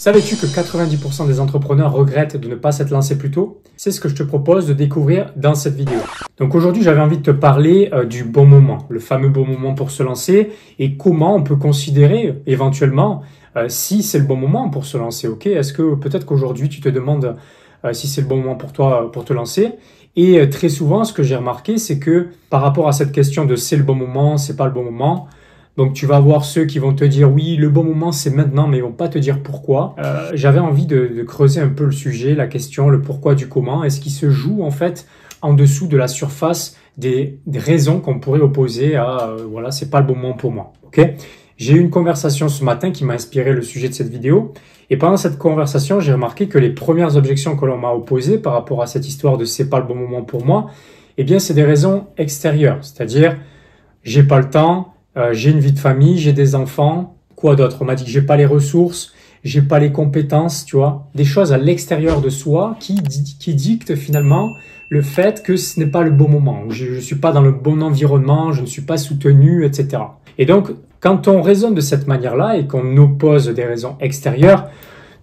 Savais-tu que 90% des entrepreneurs regrettent de ne pas s'être lancés plus tôt? C'est ce que je te propose de découvrir dans cette vidéo. Donc aujourd'hui, j'avais envie de te parler du bon moment, le fameux bon moment pour se lancer et comment on peut considérer éventuellement si c'est le bon moment pour se lancer. Ok, est-ce que peut-être qu'aujourd'hui tu te demandes si c'est le bon moment pour toi pour te lancer? Et très souvent, ce que j'ai remarqué, c'est que par rapport à cette question de c'est le bon moment, c'est pas le bon moment, donc tu vas avoir ceux qui vont te dire oui, le bon moment c'est maintenant, mais ils vont pas te dire pourquoi. J'avais envie de creuser un peu le sujet, la question, le pourquoi du comment, et ce qui se joue en fait en dessous de la surface des raisons qu'on pourrait opposer à voilà, c'est pas le bon moment pour moi. Ok? J'ai eu une conversation ce matin qui m'a inspiré le sujet de cette vidéo. Et pendant cette conversation, j'ai remarqué que les premières objections que l'on m'a opposées par rapport à cette histoire de c'est pas le bon moment pour moi, eh bien, c'est des raisons extérieures. C'est-à-dire, j'ai pas le temps, j'ai une vie de famille, j'ai des enfants. Quoi d'autre? On m'a dit que j'ai pas les ressources, j'ai pas les compétences, tu vois. Des choses à l'extérieur de soi qui dictent finalement le fait que ce n'est pas le bon moment. Je suis pas dans le bon environnement, je ne suis pas soutenu, etc. Et donc, quand on raisonne de cette manière-là et qu'on oppose des raisons extérieures,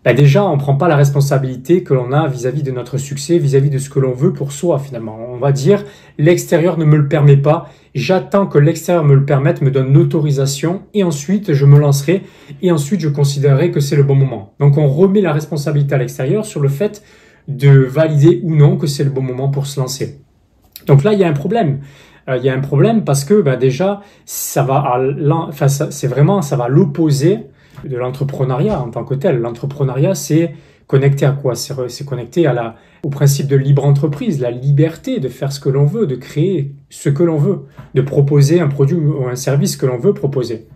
ben déjà, on ne prend pas la responsabilité que l'on a vis-à-vis de notre succès, vis-à-vis de ce que l'on veut pour soi, finalement. On va dire, l'extérieur ne me le permet pas, j'attends que l'extérieur me le permette, me donne l'autorisation, et ensuite, je me lancerai, et ensuite, je considérerai que c'est le bon moment. Donc, on remet la responsabilité à l'extérieur sur le fait de valider ou non que c'est le bon moment pour se lancer. Donc là, il y a un problème. Il y a un problème parce que déjà, ça va à l'opposé de l'entrepreneuriat en tant que tel. L'entrepreneuriat, c'est connecté à quoi? C'est connecté au principe de libre entreprise, la liberté de faire ce que l'on veut, de créer ce que l'on veut, de proposer un produit ou un service que l'on veut proposer.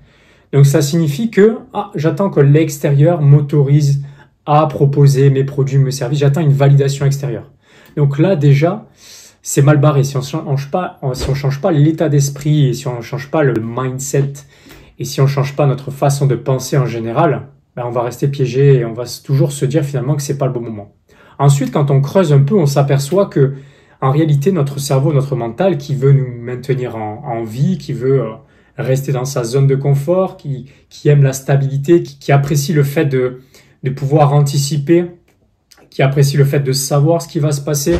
Donc ça signifie que j'attends que l'extérieur m'autorise à proposer mes produits, mes services. J'attends une validation extérieure. Donc là, déjà, c'est mal barré. Si on change pas l'état d'esprit et si on ne change pas le mindset et si on ne change pas notre façon de penser en général, on va rester piégé et on va toujours se dire finalement que c'est pas le bon moment. Ensuite, quand on creuse un peu, on s'aperçoit que en réalité, notre cerveau, notre mental, qui veut nous maintenir en vie, qui veut rester dans sa zone de confort, qui aime la stabilité, qui apprécie le fait de pouvoir anticiper, qui apprécie le fait de savoir ce qui va se passer.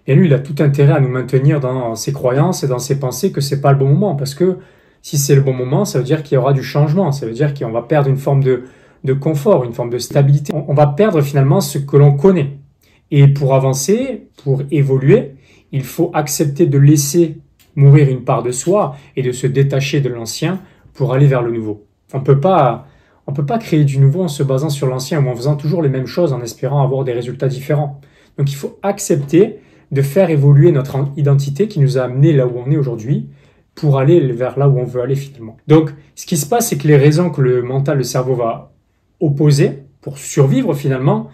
Et lui, il a tout intérêt à nous maintenir dans ses croyances et dans ses pensées que c'est pas le bon moment. Parce que si c'est le bon moment, ça veut dire qu'il y aura du changement. Ça veut dire qu'on va perdre une forme de confort, une forme de stabilité. On va perdre finalement ce que l'on connaît. Et pour avancer, pour évoluer, il faut accepter de laisser mourir une part de soi et de se détacher de l'ancien pour aller vers le nouveau. On peut pas créer du nouveau en se basant sur l'ancien ou en faisant toujours les mêmes choses en espérant avoir des résultats différents. Donc il faut accepter de faire évoluer notre identité qui nous a amené là où on est aujourd'hui pour aller vers là où on veut aller finalement. Donc, ce qui se passe, c'est que les raisons que le mental, le cerveau va opposer pour survivre finalement,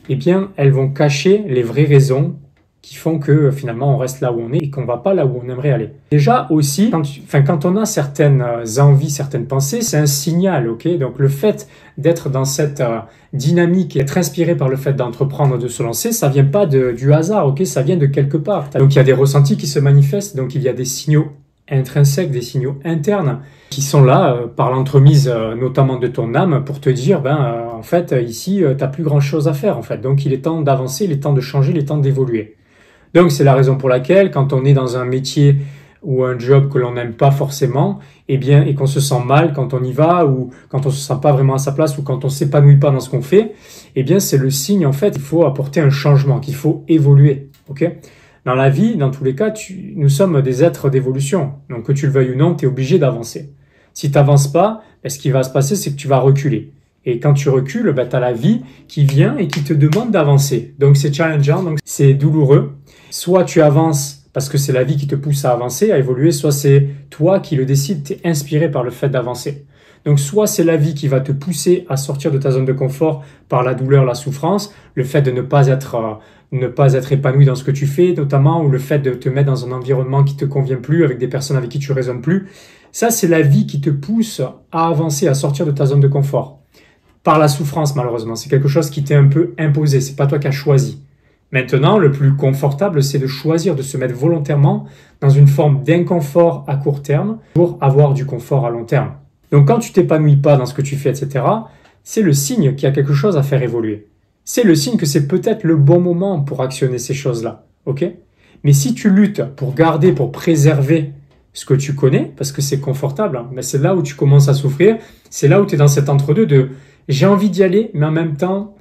eh bien, elles vont cacher les vraies raisons qui font que finalement on reste là où on est et qu'on va pas là où on aimerait aller. Déjà aussi, quand on a certaines envies, certaines pensées, c'est un signal, ok? Donc le fait d'être dans cette dynamique et être inspiré par le fait d'entreprendre, de se lancer, ça vient pas du hasard, ok? Ça vient de quelque part. Donc il y a des ressentis qui se manifestent, donc il y a des signaux intrinsèques, des signaux internes qui sont là par l'entremise notamment de ton âme pour te dire en fait ici t'as plus grand chose à faire en fait. Donc il est temps d'avancer, il est temps de changer, il est temps d'évoluer. Donc, c'est la raison pour laquelle, quand on est dans un métier ou un job que l'on n'aime pas forcément, et qu'on se sent mal quand on y va, ou quand on se sent pas vraiment à sa place, ou quand on s'épanouit pas dans ce qu'on fait, c'est le signe, en fait, qu'il faut apporter un changement, qu'il faut évoluer, ok? Dans la vie, dans tous les cas, nous sommes des êtres d'évolution. Donc, que tu le veuilles ou non, tu es obligé d'avancer. Si tu n'avances pas, ce qui va se passer, c'est que tu vas reculer. Et quand tu recules, tu as la vie qui vient et qui te demande d'avancer. Donc, c'est challengeant, donc c'est douloureux. Soit tu avances parce que c'est la vie qui te pousse à avancer, à évoluer, soit c'est toi qui le décides, tu es inspiré par le fait d'avancer. Donc soit c'est la vie qui va te pousser à sortir de ta zone de confort par la douleur, la souffrance, le fait de ne pas être épanoui dans ce que tu fais notamment, ou le fait de te mettre dans un environnement qui te convient plus, avec des personnes avec qui tu résonnes plus. Ça, c'est la vie qui te pousse à avancer, à sortir de ta zone de confort. Par la souffrance, malheureusement. C'est quelque chose qui t'est un peu imposé, c'est pas toi qui as choisi. Maintenant, le plus confortable, c'est de choisir de se mettre volontairement dans une forme d'inconfort à court terme pour avoir du confort à long terme. Donc, quand tu t'épanouis pas dans ce que tu fais, etc., c'est le signe qu'il y a quelque chose à faire évoluer. C'est le signe que c'est peut-être le bon moment pour actionner ces choses-là. Ok? Mais si tu luttes pour garder, pour préserver ce que tu connais, parce que c'est confortable, hein, mais c'est là où tu commences à souffrir, c'est là où tu es dans cet entre-deux de j'ai envie d'y aller, mais en même temps,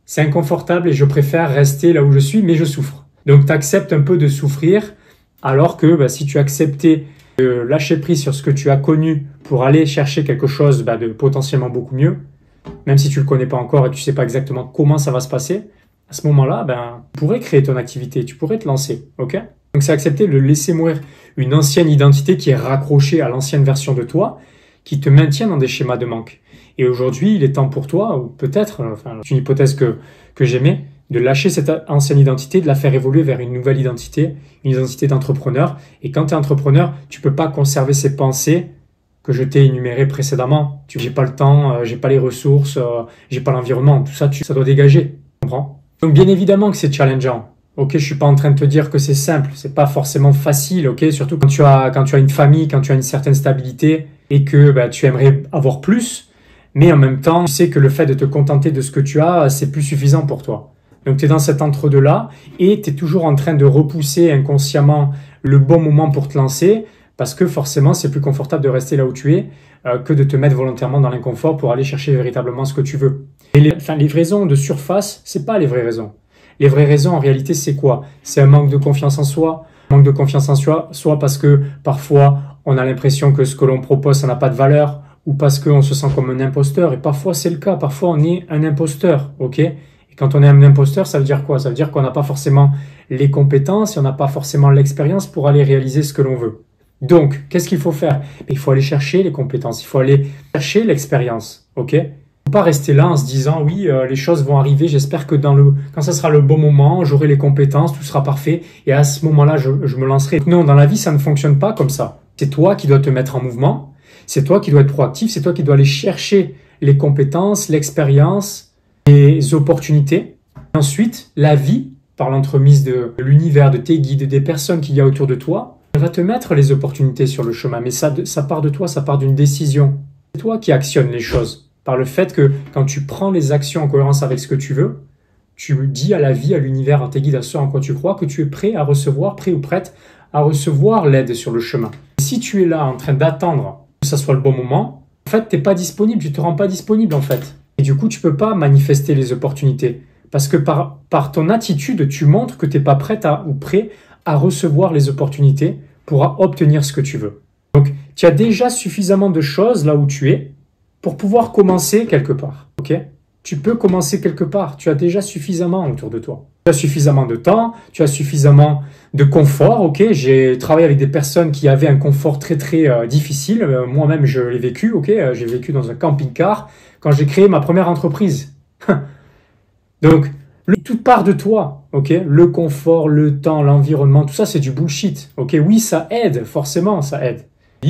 c'est inconfortable et je préfère rester là où je suis, mais je souffre. Donc tu acceptes un peu de souffrir, alors que si tu acceptais de lâcher prise sur ce que tu as connu pour aller chercher quelque chose de potentiellement beaucoup mieux, même si tu ne le connais pas encore et tu ne sais pas exactement comment ça va se passer, à ce moment-là, tu pourrais créer ton activité, tu pourrais te lancer, ok? Donc c'est accepter de laisser mourir une ancienne identité qui est raccrochée à l'ancienne version de toi, qui te maintient dans des schémas de manque. Et aujourd'hui, il est temps pour toi, ou peut-être, c'est une hypothèse que j'aimais, de lâcher cette ancienne identité, de la faire évoluer vers une nouvelle identité, une identité d'entrepreneur. Et quand tu es entrepreneur, tu ne peux pas conserver ces pensées que je t'ai énumérées précédemment. J'ai pas le temps, j'ai pas les ressources, j'ai pas l'environnement. Tout ça, ça doit dégager. Tu comprends? Donc bien évidemment que c'est challengeant. Ok, je suis pas en train de te dire que c'est simple, c'est pas forcément facile, ok, surtout quand tu as une famille, quand tu as une certaine stabilité et que tu aimerais avoir plus, mais en même temps, tu sais que le fait de te contenter de ce que tu as, c'est plus suffisant pour toi. Donc tu es dans cet entre-deux-là et tu es toujours en train de repousser inconsciemment le bon moment pour te lancer parce que forcément, c'est plus confortable de rester là où tu es que de te mettre volontairement dans l'inconfort pour aller chercher véritablement ce que tu veux. Et les raisons de surface, c'est pas les vraies raisons. Les vraies raisons, en réalité, c'est quoi? C'est un manque de confiance en soi. Manque de confiance en soi, soit parce que parfois, on a l'impression que ce que l'on propose, ça n'a pas de valeur, ou parce qu'on se sent comme un imposteur. Et parfois, c'est le cas. Parfois, on est un imposteur, ok? Et quand on est un imposteur, ça veut dire quoi? Ça veut dire qu'on n'a pas forcément les compétences et on n'a pas forcément l'expérience pour aller réaliser ce que l'on veut. Donc, qu'est-ce qu'il faut faire? Il faut aller chercher les compétences, il faut aller chercher l'expérience, ok? Faut pas rester là en se disant oui, les choses vont arriver, j'espère que quand ça sera le bon moment, j'aurai les compétences, tout sera parfait et à ce moment-là, je me lancerai. Non, dans la vie, ça ne fonctionne pas comme ça. C'est toi qui dois te mettre en mouvement, c'est toi qui dois être proactif, c'est toi qui dois aller chercher les compétences, l'expérience, les opportunités. Et ensuite, la vie, par l'entremise de l'univers, de tes guides, des personnes qu'il y a autour de toi, elle va te mettre les opportunités sur le chemin. Mais ça part de toi, ça part d'une décision. C'est toi qui actionnes les choses. Par le fait que quand tu prends les actions en cohérence avec ce que tu veux, tu dis à la vie, à l'univers, à tes guides, à ce en quoi tu crois, que tu es prêt à recevoir, prêt ou prête à recevoir l'aide sur le chemin. Et si tu es là en train d'attendre que ça soit le bon moment, en fait, tu n'es pas disponible, tu ne te rends pas disponible en fait. Et du coup, tu ne peux pas manifester les opportunités. Parce que par ton attitude, tu montres que tu n'es pas prête ou prêt à recevoir les opportunités pour obtenir ce que tu veux. Donc, tu as déjà suffisamment de choses là où tu es pour pouvoir commencer quelque part, ok? Tu peux commencer quelque part, tu as déjà suffisamment autour de toi. Tu as suffisamment de temps, tu as suffisamment de confort, ok? J'ai travaillé avec des personnes qui avaient un confort très très difficile, moi-même je l'ai vécu, ok? J'ai vécu dans un camping-car quand j'ai créé ma première entreprise. Donc, tout part de toi, ok? Le confort, le temps, l'environnement, tout ça c'est du bullshit, ok? Oui, ça aide, forcément ça aide.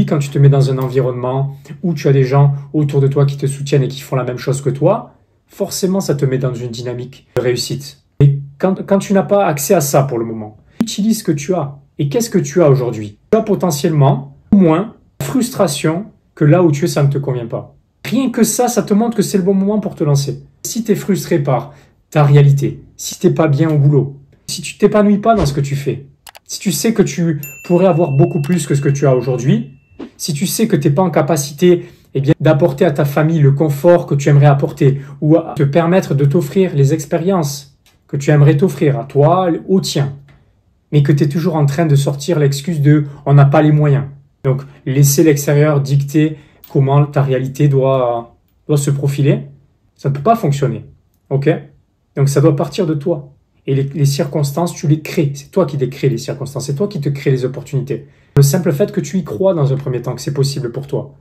Quand tu te mets dans un environnement où tu as des gens autour de toi qui te soutiennent et qui font la même chose que toi, forcément, ça te met dans une dynamique de réussite. Et quand tu n'as pas accès à ça pour le moment, utilise ce que tu as. Et qu'est-ce que tu as aujourd'hui? Tu as potentiellement moins de frustration que là où tu es, ça ne te convient pas. Rien que ça te montre que c'est le bon moment pour te lancer. Si tu es frustré par ta réalité, si tu n'es pas bien au boulot, si tu t'épanouis pas dans ce que tu fais, si tu sais que tu pourrais avoir beaucoup plus que ce que tu as aujourd'hui, si tu sais que tu n'es pas en capacité d'apporter à ta famille le confort que tu aimerais apporter ou à te permettre de t'offrir les expériences que tu aimerais t'offrir à toi, au tien, mais que tu es toujours en train de sortir l'excuse de « on n'a pas les moyens ». Donc, laisser l'extérieur dicter comment ta réalité doit se profiler, ça ne peut pas fonctionner. Ok? Donc, ça doit partir de toi. Et les circonstances, tu les crées. C'est toi qui les crées, les circonstances. C'est toi qui te crées les opportunités. Le simple fait que tu y crois dans un premier temps, que c'est possible pour toi.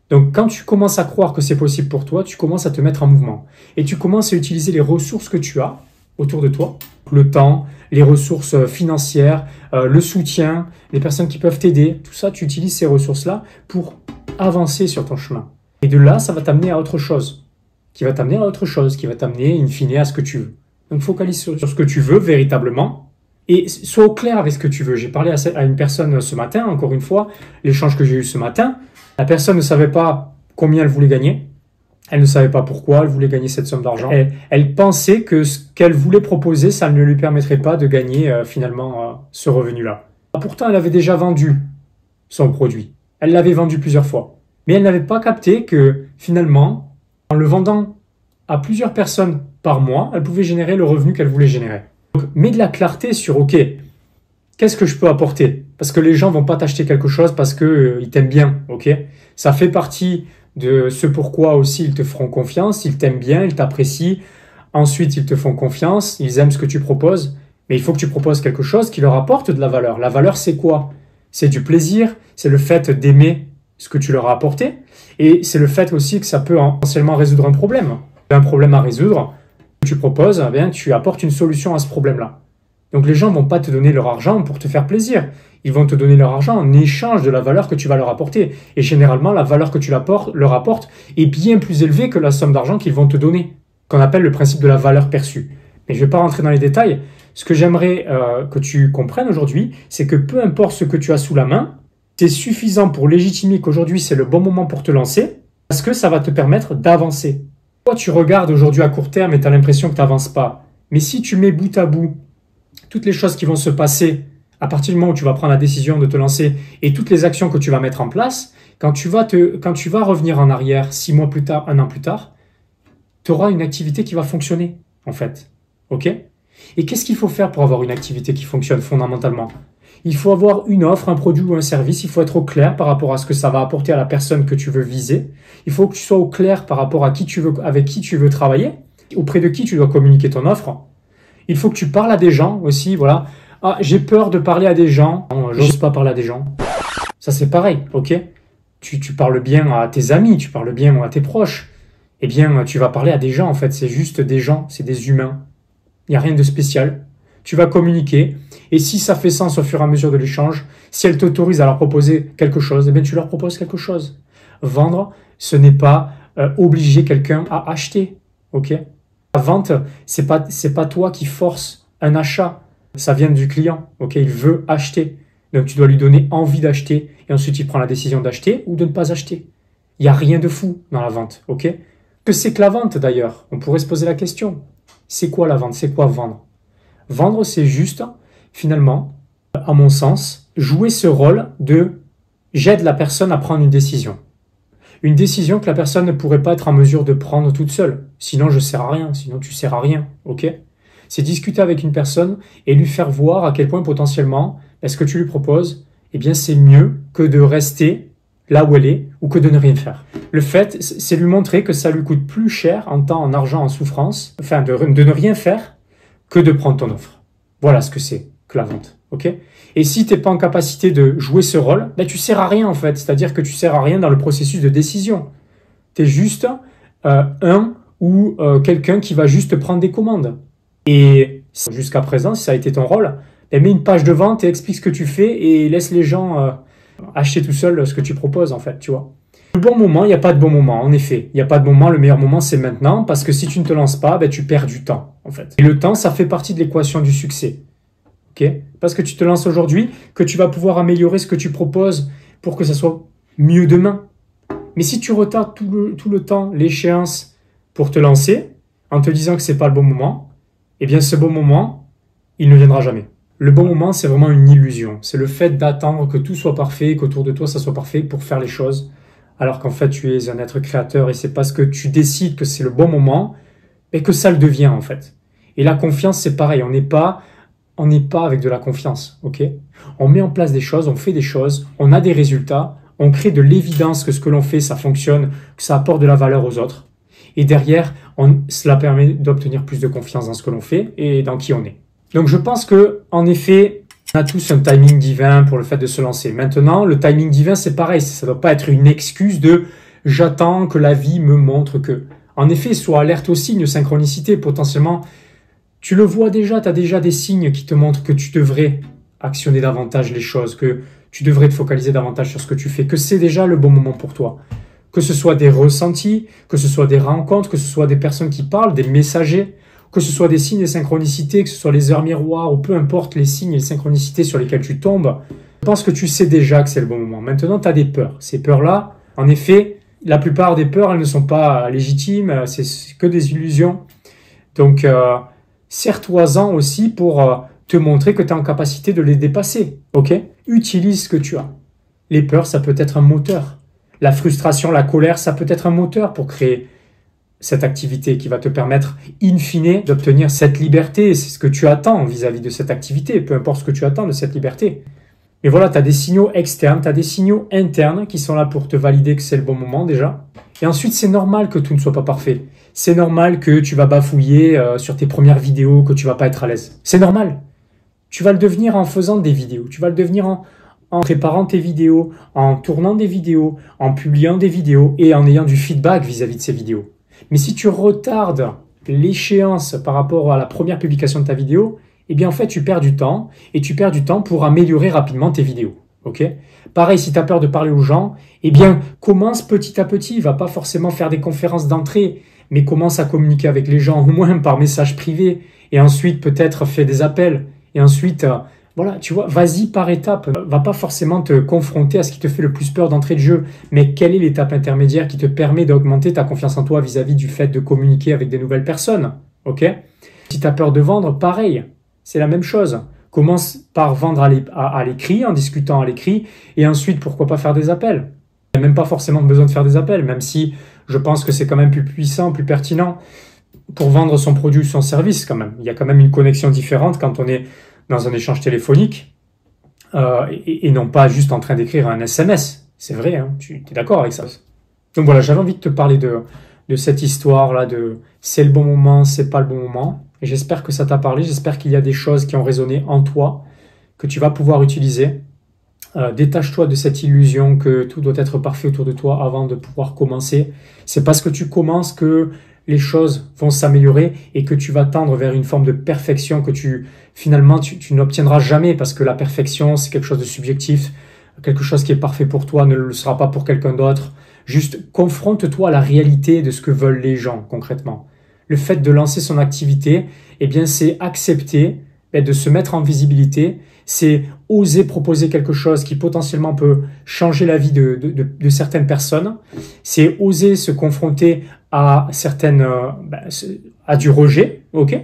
Donc, quand tu commences à croire que c'est possible pour toi, tu commences à te mettre en mouvement. Et tu commences à utiliser les ressources que tu as autour de toi. Le temps, les ressources financières, le soutien, les personnes qui peuvent t'aider. Tout ça, tu utilises ces ressources-là pour avancer sur ton chemin. Et de là, ça va t'amener à autre chose. Qui va t'amener à autre chose, qui va t'amener, in fine, à ce que tu veux. Donc, focalise sur ce que tu veux véritablement et sois au clair avec ce que tu veux. J'ai parlé à une personne ce matin, encore une fois, l'échange que j'ai eu ce matin. La personne ne savait pas combien elle voulait gagner. Elle ne savait pas pourquoi, elle voulait gagner cette somme d'argent. Elle pensait que ce qu'elle voulait proposer, ça ne lui permettrait pas de gagner finalement ce revenu-là. Pourtant, elle avait déjà vendu son produit. Elle l'avait vendu plusieurs fois. Mais elle n'avait pas capté que finalement, en le vendant à plusieurs personnes par mois, elle pouvait générer le revenu qu'elle voulait générer. Donc, mets de la clarté sur, ok, qu'est-ce que je peux apporter? Parce que les gens vont pas t'acheter quelque chose parce que ils t'aiment bien, ok? Ça fait partie de ce pourquoi aussi ils te feront confiance, ils t'aiment bien, ils t'apprécient. Ensuite, ils te font confiance, ils aiment ce que tu proposes. Mais il faut que tu proposes quelque chose qui leur apporte de la valeur. La valeur, c'est quoi? C'est du plaisir, c'est le fait d'aimer ce que tu leur as apporté. Et c'est le fait aussi que ça peut potentiellement résoudre un problème. Un problème à résoudre, tu proposes, eh bien, tu apportes une solution à ce problème-là. Donc les gens vont pas te donner leur argent pour te faire plaisir. Ils vont te donner leur argent en échange de la valeur que tu vas leur apporter. Et généralement, la valeur que tu leur apportes est bien plus élevée que la somme d'argent qu'ils vont te donner, qu'on appelle le principe de la valeur perçue. Mais je vais pas rentrer dans les détails. Ce que j'aimerais que tu comprennes aujourd'hui, c'est que peu importe ce que tu as sous la main, c'est suffisant pour légitimer qu'aujourd'hui c'est le bon moment pour te lancer, parce que ça va te permettre d'avancer. Toi, tu regardes aujourd'hui à court terme et tu as l'impression que tu n'avances pas. Mais si tu mets bout à bout toutes les choses qui vont se passer à partir du moment où tu vas prendre la décision de te lancer et toutes les actions que tu vas mettre en place, quand tu vas revenir en arrière 6 mois plus tard, 1 an plus tard, tu auras une activité qui va fonctionner, en fait. Ok? Et qu'est-ce qu'il faut faire pour avoir une activité qui fonctionne fondamentalement? Il faut avoir une offre, un produit ou un service. Il faut être au clair par rapport à ce que ça va apporter à la personne que tu veux viser. Il faut que tu sois au clair par rapport à avec qui tu veux travailler, auprès de qui tu dois communiquer ton offre. Il faut que tu parles à des gens aussi, voilà. Ah, j'ai peur de parler à des gens. Non, j'ose pas parler à des gens. Ça, c'est pareil, ok? Tu parles bien à tes amis, tu parles bien à tes proches. Eh bien, tu vas parler à des gens, en fait. C'est juste des gens, c'est des humains. Il n'y a rien de spécial. Tu vas communiquer. Et si ça fait sens au fur et à mesure de l'échange, si elle t'autorise à leur proposer quelque chose, eh bien, tu leur proposes quelque chose. Vendre, ce n'est pas obliger quelqu'un à acheter, ok? La vente, c'est pas toi qui force un achat. Ça vient du client, ok? Il veut acheter. Donc, tu dois lui donner envie d'acheter. Et ensuite, il prend la décision d'acheter ou de ne pas acheter. Il n'y a rien de fou dans la vente, ok? Que c'est que la vente, d'ailleurs? On pourrait se poser la question. C'est quoi la vente? C'est quoi vendre? Vendre, c'est juste, finalement, à mon sens, jouer ce rôle de j'aide la personne à prendre une décision. Une décision que la personne ne pourrait pas être en mesure de prendre toute seule. Sinon, je ne sers à rien. Sinon, tu ne sers à rien. Ok? C'est discuter avec une personne et lui faire voir à quel point potentiellement, ce que tu lui proposes, eh bien, c'est mieux que de rester là où elle est ou que de ne rien faire. Le fait, c'est lui montrer que ça lui coûte plus cher en temps, en argent, en souffrance, enfin, de ne rien faire que de prendre ton offre. Voilà ce que c'est que la vente. Ok? Et si tu n'es pas en capacité de jouer ce rôle, ben tu sers à rien en fait. C'est-à-dire que tu sers à rien dans le processus de décision. Tu es juste quelqu'un qui va juste prendre des commandes. Et jusqu'à présent, si ça a été ton rôle, ben mets une page de vente et explique ce que tu fais et laisse les gens acheter tout seul ce que tu proposes en fait, tu vois. Le bon moment, il n'y a pas de bon moment, en effet. Il n'y a pas de moment, le meilleur moment c'est maintenant parce que si tu ne te lances pas, ben, tu perds du temps en fait. Et le temps, ça fait partie de l'équation du succès. Okay? Parce que tu te lances aujourd'hui, que tu vas pouvoir améliorer ce que tu proposes pour que ça soit mieux demain. Mais si tu retardes tout le temps l'échéance pour te lancer, en te disant que c'est pas le bon moment, eh bien ce bon moment, il ne viendra jamais. Le bon moment, c'est vraiment une illusion. C'est le fait d'attendre que tout soit parfait, qu'autour de toi, ça soit parfait pour faire les choses, alors qu'en fait, tu es un être créateur et c'est parce que tu décides que c'est le bon moment et que ça le devient en fait. Et la confiance, c'est pareil. On n'est pas avec de la confiance, ok? On met en place des choses, on fait des choses, on a des résultats, on crée de l'évidence que ce que l'on fait, ça fonctionne, que ça apporte de la valeur aux autres. Et derrière, cela permet d'obtenir plus de confiance dans ce que l'on fait et dans qui on est. Donc je pense que, en effet, on a tous un timing divin pour le fait de se lancer. Maintenant, le timing divin, c'est pareil, ça ne doit pas être une excuse de « j'attends que la vie me montre que ». En effet, sois alerte aux signes, synchronicité, potentiellement. Tu le vois déjà, tu as déjà des signes qui te montrent que tu devrais actionner davantage les choses, que tu devrais te focaliser davantage sur ce que tu fais, que c'est déjà le bon moment pour toi. Que ce soit des ressentis, que ce soit des rencontres, que ce soit des personnes qui parlent, des messagers, que ce soit des signes et synchronicités, que ce soit les heures miroirs, ou peu importe les signes et les synchronicités sur lesquels tu tombes, je pense que tu sais déjà que c'est le bon moment. Maintenant, tu as des peurs. Ces peurs-là, en effet, La plupart des peurs, elles ne sont pas légitimes, c'est que des illusions. Donc, sers-toi-en aussi pour te montrer que tu es en capacité de les dépasser. Ok? Utilise ce que tu as. Les peurs, ça peut être un moteur. La frustration, la colère, ça peut être un moteur pour créer cette activité qui va te permettre, in fine, d'obtenir cette liberté. C'est ce que tu attends vis-à-vis de cette activité, peu importe ce que tu attends de cette liberté. Mais voilà, tu as des signaux externes, tu as des signaux internes qui sont là pour te valider que c'est le bon moment déjà. Et ensuite, c'est normal que tout ne soit pas parfait. C'est normal que tu vas bafouiller sur tes premières vidéos, que tu vas pas être à l'aise. C'est normal. Tu vas le devenir en faisant des vidéos. Tu vas le devenir en préparant tes vidéos, en tournant des vidéos, en publiant des vidéos et en ayant du feedback vis-à-vis de ces vidéos. Mais si tu retardes l'échéance par rapport à la première publication de ta vidéo, eh bien en fait tu perds du temps et tu perds du temps pour améliorer rapidement tes vidéos. Ok ? Pareil, si tu as peur de parler aux gens, eh bien commence petit à petit. Va pas forcément faire des conférences d'entrée, mais commence à communiquer avec les gens au moins par message privé et ensuite peut-être fais des appels et ensuite voilà, tu vois, vas-y par étapes. Va pas forcément te confronter à ce qui te fait le plus peur d'entrée de jeu, mais quelle est l'étape intermédiaire qui te permet d'augmenter ta confiance en toi vis-à-vis du fait de communiquer avec des nouvelles personnes. Ok ? Si tu as peur de vendre, pareil, c'est la même chose. Commence par vendre à l'écrit, en discutant à l'écrit, et ensuite, pourquoi pas faire des appels ? Il n'y a même pas forcément besoin de faire des appels, même si je pense que c'est quand même plus puissant, plus pertinent pour vendre son produit ou son service quand même. Il y a quand même une connexion différente quand on est dans un échange téléphonique et non pas juste en train d'écrire un SMS. C'est vrai, hein, tu es d'accord avec ça. Donc voilà, j'avais envie de te parler de cette histoire-là de c'est le bon moment, c'est pas le bon moment. Et j'espère que ça t'a parlé, j'espère qu'il y a des choses qui ont résonné en toi, que tu vas pouvoir utiliser. Détache-toi de cette illusion que tout doit être parfait autour de toi avant de pouvoir commencer. C'est parce que tu commences que les choses vont s'améliorer et que tu vas tendre vers une forme de perfection que finalement tu n'obtiendras jamais parce que la perfection, c'est quelque chose de subjectif. Quelque chose qui est parfait pour toi ne le sera pas pour quelqu'un d'autre. Juste confronte-toi à la réalité de ce que veulent les gens concrètement. Le fait de lancer son activité, eh bien, c'est accepter de se mettre en visibilité, c'est oser proposer quelque chose qui potentiellement peut changer la vie de certaines personnes, c'est oser se confronter à à du rejet, ok ?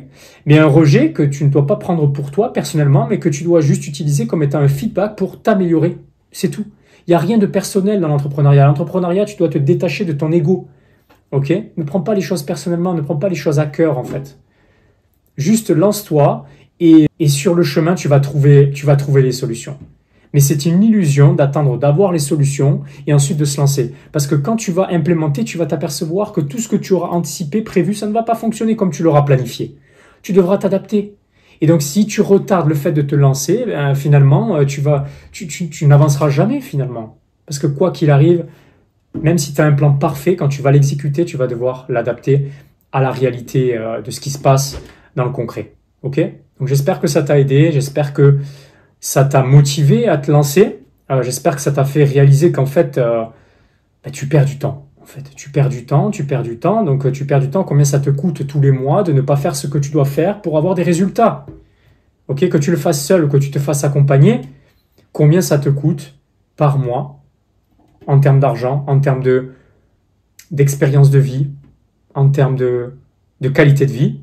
Mais un rejet que tu ne dois pas prendre pour toi personnellement, mais que tu dois juste utiliser comme étant un feedback pour t'améliorer. C'est tout. Il n'y a rien de personnel dans l'entrepreneuriat. L'entrepreneuriat, tu dois te détacher de ton ego. Ok ? Ne prends pas les choses personnellement, ne prends pas les choses à cœur en fait. Juste lance-toi et sur le chemin, tu vas trouver les solutions. Mais c'est une illusion d'attendre d'avoir les solutions et ensuite de se lancer. Parce que quand tu vas implémenter, tu vas t'apercevoir que tout ce que tu auras anticipé, prévu, ça ne va pas fonctionner comme tu l'auras planifié. Tu devras t'adapter. Et donc, si tu retardes le fait de te lancer, finalement, tu n'avanceras jamais finalement. Parce que quoi qu'il arrive, même si tu as un plan parfait, quand tu vas l'exécuter, tu vas devoir l'adapter à la réalité de ce qui se passe dans le concret. Ok ? Donc, j'espère que ça t'a aidé. J'espère que ça t'a motivé à te lancer. J'espère que ça t'a fait réaliser qu'en fait, tu perds du temps. En fait, tu perds du temps. Donc, tu perds du temps. Combien ça te coûte tous les mois de ne pas faire ce que tu dois faire pour avoir des résultats? Ok, que tu le fasses seul ou que tu te fasses accompagner, combien ça te coûte par mois en termes d'argent, en termes d'expérience de vie, en termes de qualité de vie,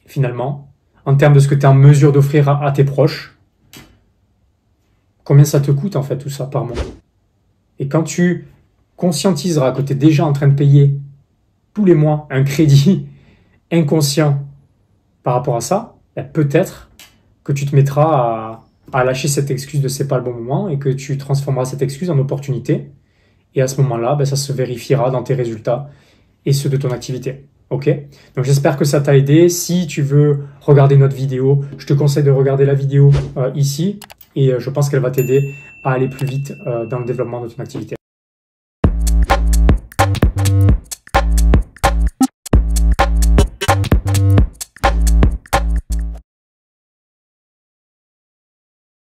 finalement, en termes de ce que tu es en mesure d'offrir à tes proches. Combien ça te coûte en fait tout ça par mois? Et quand tu conscientiseras que tu es déjà en train de payer tous les mois un crédit inconscient par rapport à ça, peut-être que tu te mettras à lâcher cette excuse de c'est pas le bon moment et que tu transformeras cette excuse en opportunité. Et à ce moment-là, ça se vérifiera dans tes résultats et ceux de ton activité. Ok ? Donc j'espère que ça t'a aidé. Si tu veux regarder notre vidéo, je te conseille de regarder la vidéo ici et je pense qu'elle va t'aider à aller plus vite dans le développement de ton activité.